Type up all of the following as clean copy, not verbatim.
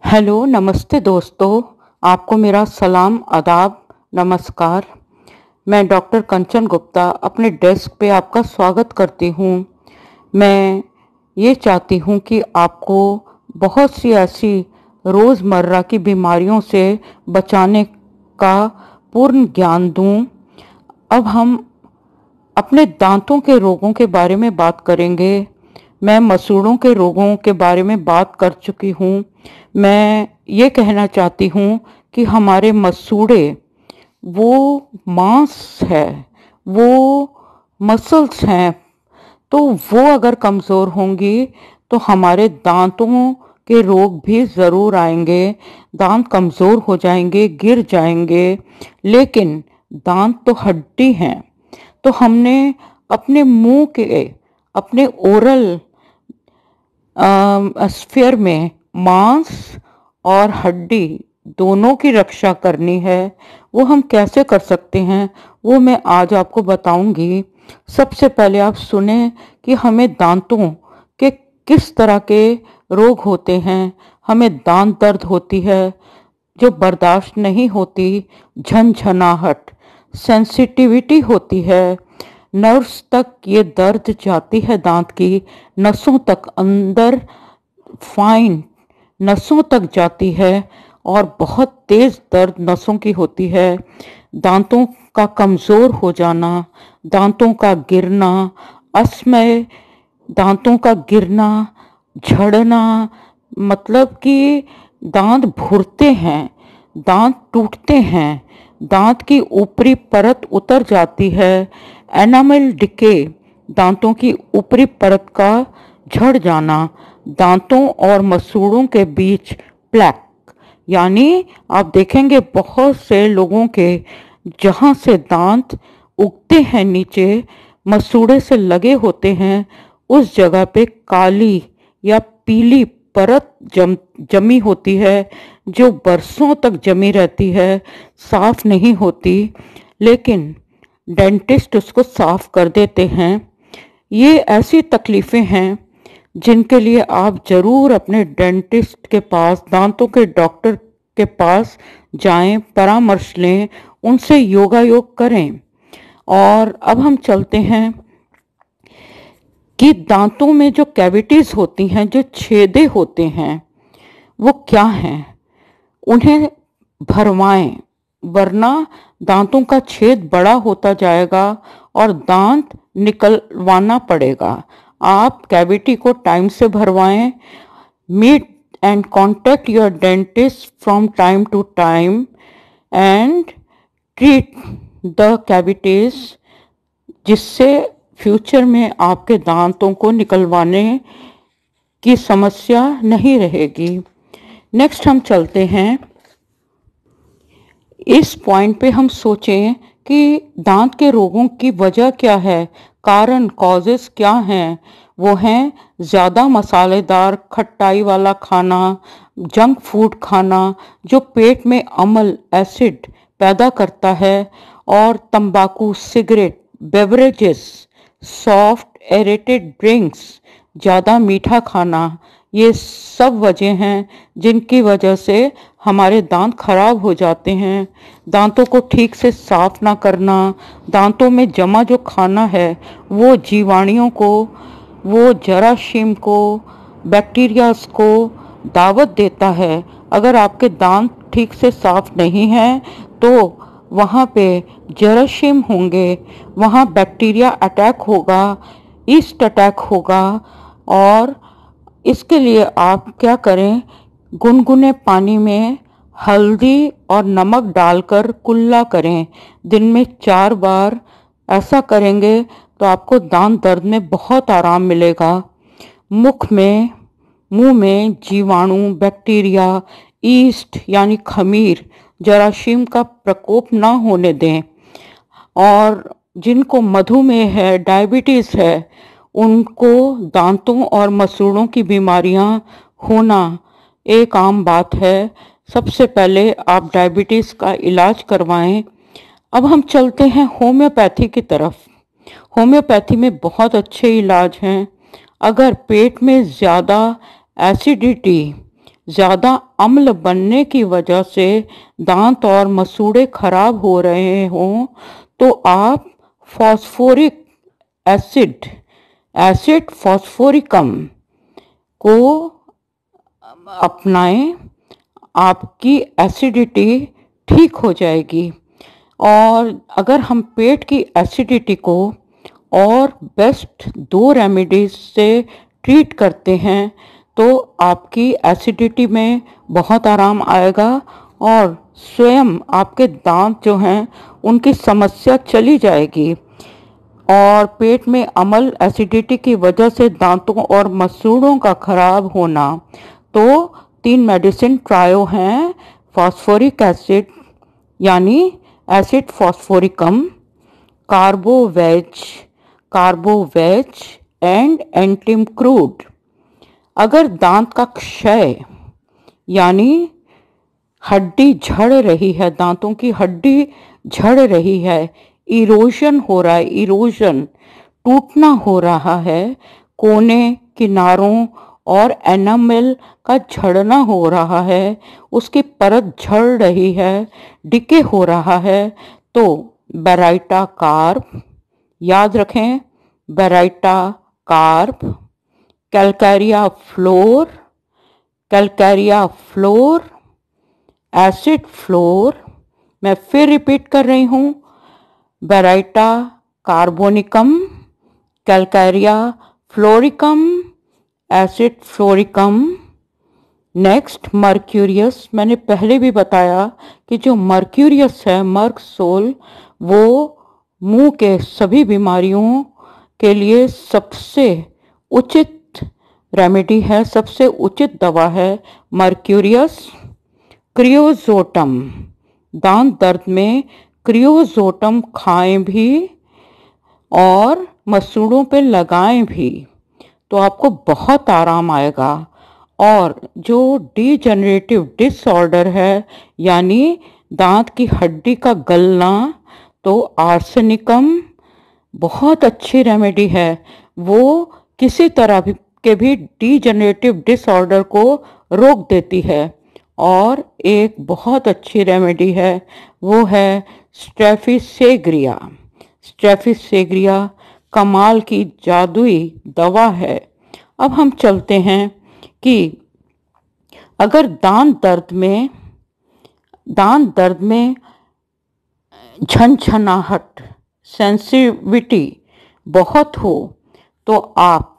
Hello, नमस्ते दोस्तों। आपको मेरा सलाम, आदाब, नमस्कार। मैं डॉक्टर कंचन गुप्ता अपने डेस्क पे आपका स्वागत करती हूँ। मैं ये चाहती हूँ कि आपको बहुत सी ऐसी रोज़मर्रा की बीमारियों से बचाने का पूर्ण ज्ञान दूँ। अब हम अपने दांतों के रोगों के बारे में बात करेंगे। मैं मसूड़ों के रोगों के बारे में बात कर चुकी हूँ। मैं ये कहना चाहती हूँ कि हमारे मसूड़े वो मांस है, वो मसल्स हैं, तो वो अगर कमज़ोर होंगी तो हमारे दांतों के रोग भी ज़रूर आएंगे। दांत कमज़ोर हो जाएंगे, गिर जाएंगे। लेकिन दांत तो हड्डी हैं, तो हमने अपने मुंह के, अपने ओरल स्फीयर में मांस और हड्डी दोनों की रक्षा करनी है। वो हम कैसे कर सकते हैं वो मैं आज आपको बताऊंगी। सबसे पहले आप सुने कि हमें दांतों के किस तरह के रोग होते हैं। हमें दांत दर्द होती है जो बर्दाश्त नहीं होती, झनझनाहट, सेंसिटिविटी होती है, नर्व्स तक ये दर्द जाती है, दांत की नसों तक, अंदर फाइन नसों तक जाती है और बहुत तेज दर्द नसों की होती है। दांतों का कमज़ोर हो जाना, दांतों का गिरना, अस्थमय, दांतों का गिरना, झड़ना, मतलब कि दांत भुरते हैं, दांत टूटते हैं, दांत की ऊपरी परत उतर जाती है, एनामल डिके, दांतों की ऊपरी परत का झड़ जाना, दांतों और मसूड़ों के बीच प्लैक, यानी आप देखेंगे बहुत से लोगों के जहाँ से दांत उगते हैं नीचे, मसूड़े से लगे होते हैं, उस जगह पे काली या पीली परत जमी होती है जो बरसों तक जमी रहती है, साफ नहीं होती, लेकिन डेंटिस्ट उसको साफ कर देते हैं। ये ऐसी तकलीफ़ें हैं जिनके लिए आप ज़रूर अपने डेंटिस्ट के पास, दांतों के डॉक्टर के पास जाएं, परामर्श लें, उनसे योगायोग करें। और अब हम चलते हैं कि दांतों में जो कैविटीज़ होती हैं, जो छेदे होते हैं, वो क्या हैं। उन्हें भरवाएं, वरना दांतों का छेद बड़ा होता जाएगा और दांत निकलवाना पड़ेगा। आप कैविटी को टाइम से भरवाएं। Meet and contact your dentist from time to time and treat the cavities, जिससे फ्यूचर में आपके दांतों को निकलवाने की समस्या नहीं रहेगी। नेक्स्ट हम चलते हैं, इस पॉइंट पे हम सोचें कि दांत के रोगों की वजह क्या है, कारण, कॉजेस क्या हैं। वो हैं ज़्यादा मसालेदार, खट्टाई वाला खाना, जंक फूड खाना जो पेट में अम्ल, एसिड पैदा करता है, और तंबाकू, cigarette, beverages, soft aerated drinks, ज़्यादा मीठा खाना। ये सब वजह हैं जिनकी वजह से हमारे दांत खराब हो जाते हैं। दांतों को ठीक से साफ ना करना, दांतों में जमा जो खाना है वो जीवाणुओं को, वो जरासीम को, बैक्टीरियाज को दावत देता है। अगर आपके दांत ठीक से साफ नहीं हैं तो वहाँ पे जरासीम होंगे, वहाँ बैक्टीरिया अटैक होगा, ईस्ट अटैक होगा। और इसके लिए आप क्या करें, गुनगुने पानी में हल्दी और नमक डालकर कुल्ला करें। दिन में 4 बार ऐसा करेंगे तो आपको दांत दर्द में बहुत आराम मिलेगा। मुख में, मुंह में जीवाणु, बैक्टीरिया, ईस्ट यानी खमीर, जरासीम का प्रकोप ना होने दें। और जिनको मधुमेह है, डायबिटीज़ है, उनको दांतों और मसूड़ों की बीमारियां होना एक आम बात है। सबसे पहले आप डायबिटीज़ का इलाज करवाएं। अब हम चलते हैं होम्योपैथी की तरफ। होम्योपैथी में बहुत अच्छे इलाज हैं। अगर पेट में ज़्यादा एसिडिटी, ज़्यादा अम्ल बनने की वजह से दांत और मसूड़े खराब हो रहे हों तो आप फॉस्फोरिक एसिड एसिड फॉस्फोरिकम को अपनाएं। आपकी एसिडिटी ठीक हो जाएगी। और अगर हम पेट की एसिडिटी को और बेस्ट 2 रेमेडीज से ट्रीट करते हैं तो आपकी एसिडिटी में बहुत आराम आएगा और स्वयं आपके दांत जो हैं उनकी समस्या चली जाएगी। और पेट में अम्ल एसिडिटी की वजह से दांतों और मसूड़ों का खराब होना, तो 3 मेडिसिन ट्रायो हैं। फॉस्फोरिक एसिड यानी acid phosphoricum, carbo veg and antim crude. अगर दांत का क्षय यानी हड्डी झड़ रही है, दांतों की हड्डी झड़ रही है, इरोजन हो रहा है, इरोजन टूटना हो रहा है, कोने किनारों और एनामेल का झड़ना हो रहा है, उसकी परत झड़ रही है, डिके हो रहा है, तो बेराइटा कार्ब, याद रखें, baryta carb, calcarea fluor, acid fluor. मैं फिर रिपीट कर रही हूँ, baryta carbonicum, calcarea fluoricum, acid fluoricum. Next mercurius. मैंने पहले भी बताया कि जो मर्क्यूरियस है, मर्कसोल, वो मुंह के सभी बीमारियों के लिए सबसे उचित रेमेडी है, सबसे उचित दवा है मर्क्यूरियस। क्रियोजोटम, दांत दर्द में क्रियोजोटम खाएं भी और मसूड़ों पे लगाएं भी तो आपको बहुत आराम आएगा। और जो डीजनरेटिव डिसऑर्डर है यानी दांत की हड्डी का गलना, तो आर्सेनिकम बहुत अच्छी रेमेडी है। वो किसी तरह के भी डीजनरेटिव डिसऑर्डर को रोक देती है। और एक बहुत अच्छी रेमेडी है, वो है स्ट्रेफिसेग्रिया। स्ट्रेफिसेग्रिया कमाल की जादुई दवा है। अब हम चलते हैं कि अगर दांत दर्द में झनझनाहट, सेंसिटिविटी बहुत हो तो आप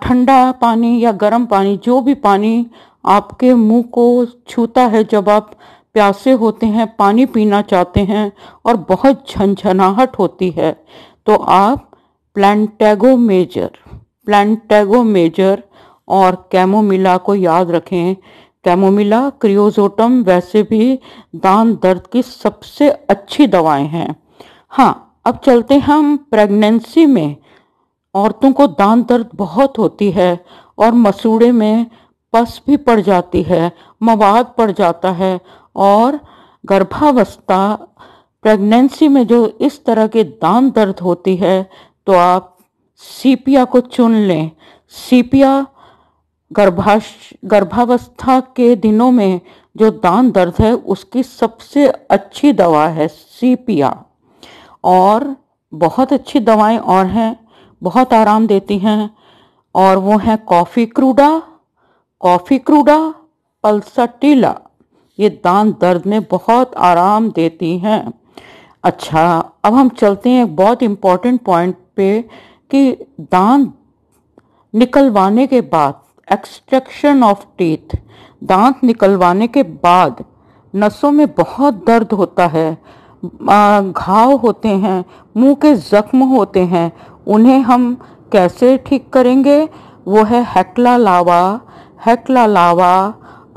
ठंडा पानी या गर्म पानी, जो भी पानी आपके मुंह को छूता है, जब आप प्यासे होते हैं, पानी पीना चाहते हैं और बहुत झंझनाहट होती है, तो आप प्लांटेगो मेजर और कैमोमिला को याद रखें। कैमोमिला, क्रियोजोटम वैसे भी दांत दर्द की सबसे अच्छी दवाएं हैं। हाँ, अब चलते हैं हम प्रेगनेंसी में। औरतों को दांत दर्द बहुत होती है और मसूड़े में पस भी पड़ जाती है, मवाद पड़ जाता है। और गर्भावस्था, प्रेगनेंसी में जो इस तरह के दांत दर्द होती है तो आप सीपिया को चुन लें। सीपिया गर्भावस्था के दिनों में जो दांत दर्द है उसकी सबसे अच्छी दवा है सीपिया। और बहुत अच्छी दवाएं और हैं, बहुत आराम देती हैं, और वो हैं कॉफ़ी क्रूडा, पल्साटिला। ये दांत दर्द में बहुत आराम देती हैं। अच्छा, अब हम चलते हैं एक बहुत इम्पॉर्टेंट पॉइंट पे कि दांत निकलवाने के बाद, एक्सट्रैक्शन ऑफ टीथ, दांत निकलवाने के बाद नसों में बहुत दर्द होता है, घाव होते हैं, मुंह के जख्म होते हैं, उन्हें हम कैसे ठीक करेंगे? वो है hecla lava,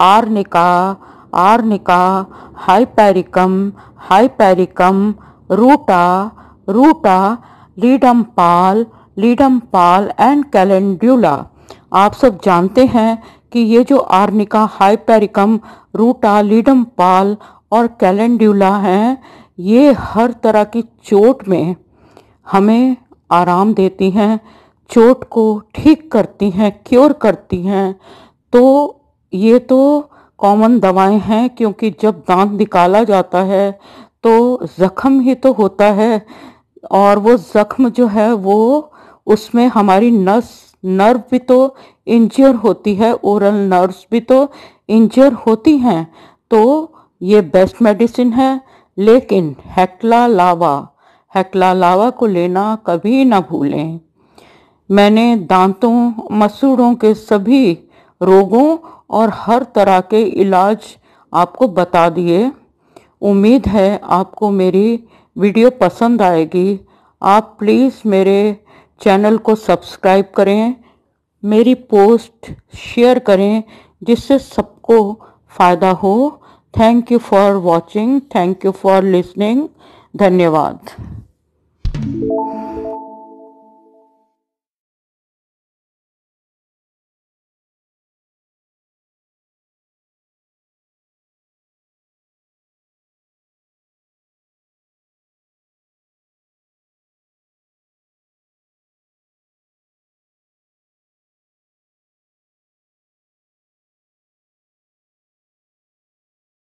arnica, hypericum, ruta, ledum pal and calendula. आप सब जानते हैं कि ये जो arnica, hypericum, ruta, ledum pal और कैलेंड्यूला हैं, ये हर तरह की चोट में हमें आराम देती हैं, चोट को ठीक करती हैं, क्योर करती हैं। तो ये तो कॉमन दवाएं हैं, क्योंकि जब दांत निकाला जाता है तो जख्म ही तो होता है, और वो जख्म जो है वो उसमें हमारी नर्व भी तो इंजर होती है, ओरल नर्व्स भी तो इंजर होती हैं। तो ये बेस्ट मेडिसिन है। लेकिन हेक्ला लावा को लेना कभी ना भूलें। मैंने दांतों मसूड़ों के सभी रोगों और हर तरह के इलाज आपको बता दिए। उम्मीद है आपको मेरी वीडियो पसंद आएगी। आप प्लीज़ मेरे चैनल को सब्सक्राइब करें, मेरी पोस्ट शेयर करें, जिससे सबको फ़ायदा हो। Thank you for watching, thank you for listening. धन्यवाद।